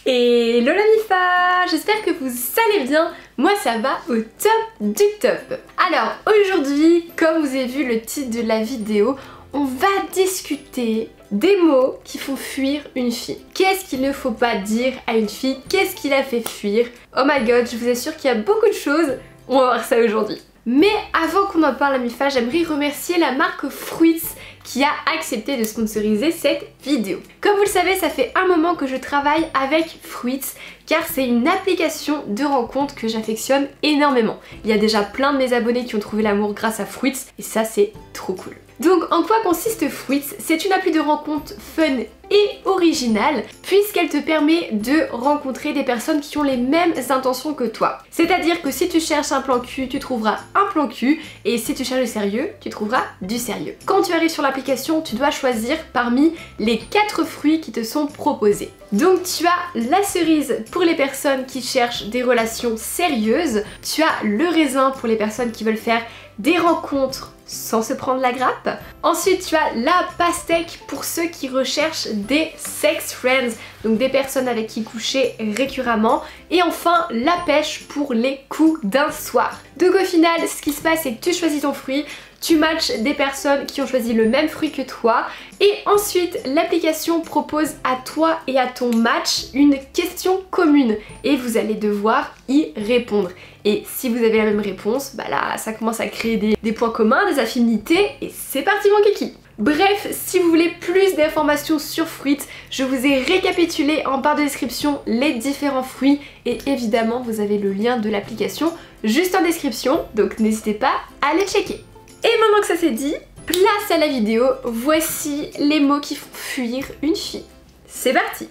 Hello la MIFA, j'espère que vous allez bien, moi ça va au top du top. Alors aujourd'hui, comme vous avez vu le titre de la vidéo, on va discuter des mots qui font fuir une fille. Qu'est-ce qu'il ne faut pas dire à une fille? Qu'est-ce qui la fait fuir? Oh my god, je vous assure qu'il y a beaucoup de choses, on va voir ça aujourd'hui. Mais avant qu'on en parle à MIFA, j'aimerais remercier la marque Fruits qui a accepté de sponsoriser cette vidéo. Comme vous le savez, ça fait un moment que je travaille avec Fruits car c'est une application de rencontre que j'affectionne énormément. Il y a déjà plein de mes abonnés qui ont trouvé l'amour grâce à Fruits et ça c'est trop cool. Donc en quoi consiste Fruits? C'est une appli de rencontre fun et originale puisqu'elle te permet de rencontrer des personnes qui ont les mêmes intentions que toi. C'est-à-dire que si tu cherches un plan cul, tu trouveras un plan cul et si tu cherches du sérieux, tu trouveras du sérieux. Quand tu arrives sur l'application, tu dois choisir parmi les 4 fruits qui te sont proposés. Donc tu as la cerise pour les personnes qui cherchent des relations sérieuses, tu as le raisin pour les personnes qui veulent faire des rencontres sans se prendre la grappe. Ensuite tu as la pastèque pour ceux qui recherchent des sex friends, donc des personnes avec qui coucher récurremment. Et enfin la pêche pour les coups d'un soir. Donc au final ce qui se passe c'est que tu choisis ton fruit, tu matches des personnes qui ont choisi le même fruit que toi et ensuite l'application propose à toi et à ton match une question commune et vous allez devoir y répondre. Et si vous avez la même réponse, bah là ça commence à créer des points communs, des affinités et c'est parti mon kiki. Bref, si vous voulez plus d'informations sur Fruits, je vous ai récapitulé en barre de description les différents fruits et évidemment vous avez le lien de l'application juste en description, donc n'hésitez pas à les checker. Et maintenant que ça c'est dit, place à la vidéo, voici les mots qui font fuir une fille. C'est parti!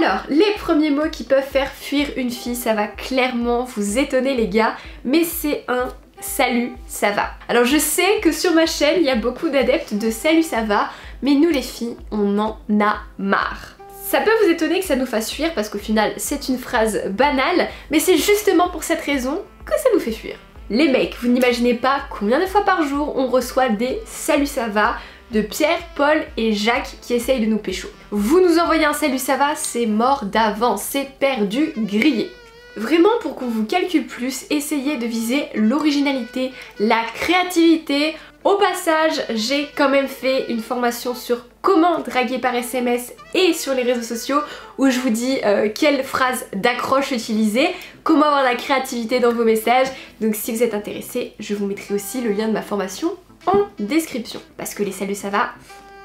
Alors, les premiers mots qui peuvent faire fuir une fille, ça va clairement vous étonner les gars, mais c'est un salut, ça va. Alors je sais que sur ma chaîne, il y a beaucoup d'adeptes de salut, ça va, mais nous les filles, on en a marre. Ça peut vous étonner que ça nous fasse fuir parce qu'au final, c'est une phrase banale, mais c'est justement pour cette raison que ça nous fait fuir. Les mecs, vous n'imaginez pas combien de fois par jour on reçoit des salut ça va de Pierre, Paul et Jacques qui essayent de nous pécho. Vous nous envoyez un salut ça va, c'est mort d'avance, c'est perdu, grillé. Vraiment pour qu'on vous calcule plus, essayez de viser l'originalité, la créativité. Au passage, j'ai quand même fait une formation sur comment draguer par SMS et sur les réseaux sociaux où je vous dis quelles phrases d'accroche utiliser, comment avoir la créativité dans vos messages. Donc si vous êtes intéressé, je vous mettrai aussi le lien de ma formation en description. Parce que les saluts ça va,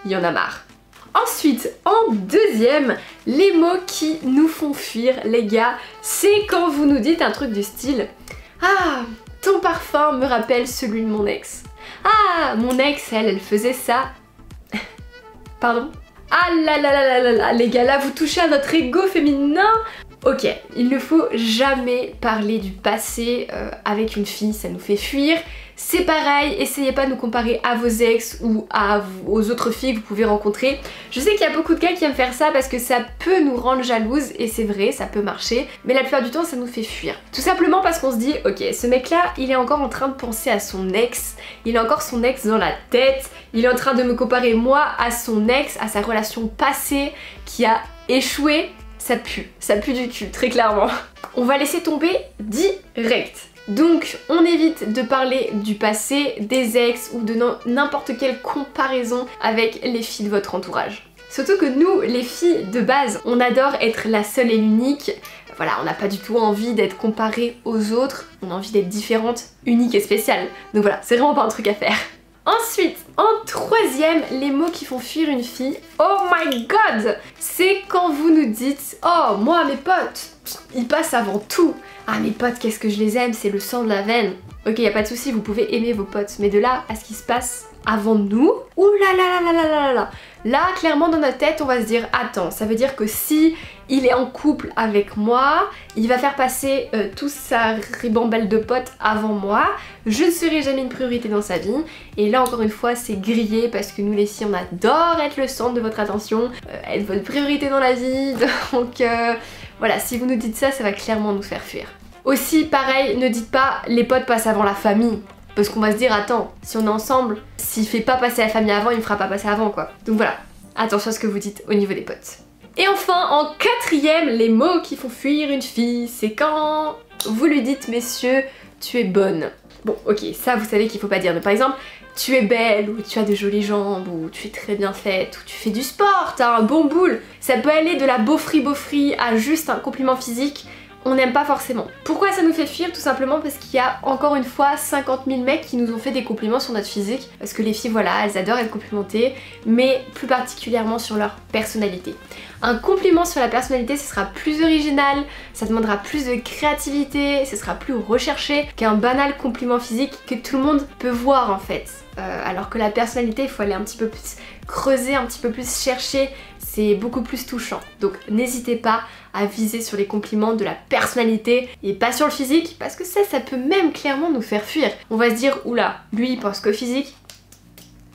il y en a marre. Ensuite, en deuxième, les mots qui nous font fuir les gars, c'est quand vous nous dites un truc du style « Ah, ton parfum me rappelle celui de mon ex. Ah, mon ex, elle faisait ça. » Pardon? Ah là là là là là là, les gars, là vous touchez à notre ego féminin. Ok, il ne faut jamais parler du passé avec une fille, ça nous fait fuir. C'est pareil, essayez pas de nous comparer à vos ex ou aux autres filles que vous pouvez rencontrer. Je sais qu'il y a beaucoup de gars qui aiment faire ça parce que ça peut nous rendre jalouses et c'est vrai, ça peut marcher, mais la plupart du temps ça nous fait fuir. Tout simplement parce qu'on se dit, ok, ce mec là, il est encore en train de penser à son ex, il a encore son ex dans la tête, il est en train de me comparer moi à son ex, à sa relation passée qui a échoué. Ça pue du cul, très clairement. On va laisser tomber direct. Donc on évite de parler du passé, des ex ou de n'importe quelle comparaison avec les filles de votre entourage. Surtout que nous, les filles de base, on adore être la seule et l'unique. Voilà, on n'a pas du tout envie d'être comparée aux autres, on a envie d'être différente, unique et spéciale. Donc voilà, c'est vraiment pas un truc à faire. Ensuite, en troisième, les mots qui font fuir une fille, oh my god, c'est quand vous nous dites « Oh, moi, mes potes, ils passent avant tout. Ah, mes potes, qu'est-ce que je les aime, c'est le sang de la veine. » Ok, y a pas de souci, vous pouvez aimer vos potes, mais de là à ce qui se passe avant nous, ouh là là là là là là là. Là, clairement, dans notre tête, on va se dire « Attends, ça veut dire que si il est en couple avec moi, il va faire passer toute sa ribambelle de potes avant moi, je ne serai jamais une priorité dans sa vie. » Et là, encore une fois, c'est grillé parce que nous, les filles, on adore être le centre de votre attention, être votre priorité dans la vie, donc voilà, si vous nous dites ça, ça va clairement nous faire fuir. Aussi, pareil, ne dites pas « Les potes passent avant la famille ». Parce qu'on va se dire, attends, si on est ensemble, s'il fait pas passer la famille avant, il me fera pas passer avant quoi. Donc voilà, attention à ce que vous dites au niveau des potes. Et enfin, en quatrième, les mots qui font fuir une fille, c'est quand vous lui dites messieurs, tu es bonne. Bon ok, ça vous savez qu'il faut pas dire, mais par exemple, tu es belle, ou tu as de jolies jambes, ou tu es très bien faite, ou tu fais du sport, t'as un bon boule. Ça peut aller de la beaufrie à juste un compliment physique, on n'aime pas forcément. Pourquoi ça nous fait fuir? Tout simplement parce qu'il y a encore une fois 50 000 mecs qui nous ont fait des compliments sur notre physique, parce que les filles voilà, elles adorent être complimentées, mais plus particulièrement sur leur personnalité. Un compliment sur la personnalité, ce sera plus original, ça demandera plus de créativité, ce sera plus recherché qu'un banal compliment physique que tout le monde peut voir en fait. Alors que la personnalité, il faut aller un petit peu plus creuser, un petit peu plus chercher, c'est beaucoup plus touchant. Donc n'hésitez pas à viser sur les compliments de la personnalité et pas sur le physique, parce que ça peut même clairement nous faire fuir. On va se dire, oula, lui il pense qu'au physique,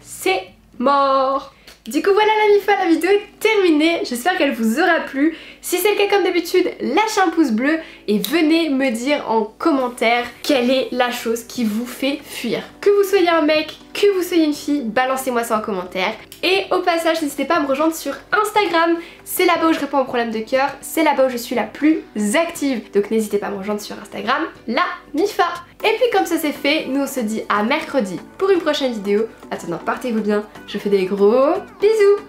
c'est mort. Du coup voilà la MIFA, la vidéo est terminée, j'espère qu'elle vous aura plu. Si c'est le cas comme d'habitude, lâchez un pouce bleu et venez me dire en commentaire quelle est la chose qui vous fait fuir. Que vous soyez un mec, que vous soyez une fille, balancez-moi ça en commentaire. Et au passage, n'hésitez pas à me rejoindre sur Instagram, c'est là-bas où je réponds aux problèmes de cœur, c'est là-bas où je suis la plus active. Donc n'hésitez pas à me rejoindre sur Instagram, la MIFA. Et puis comme ça c'est fait, nous on se dit à mercredi pour une prochaine vidéo. Attends, portez-vous bien, je fais des gros bisous.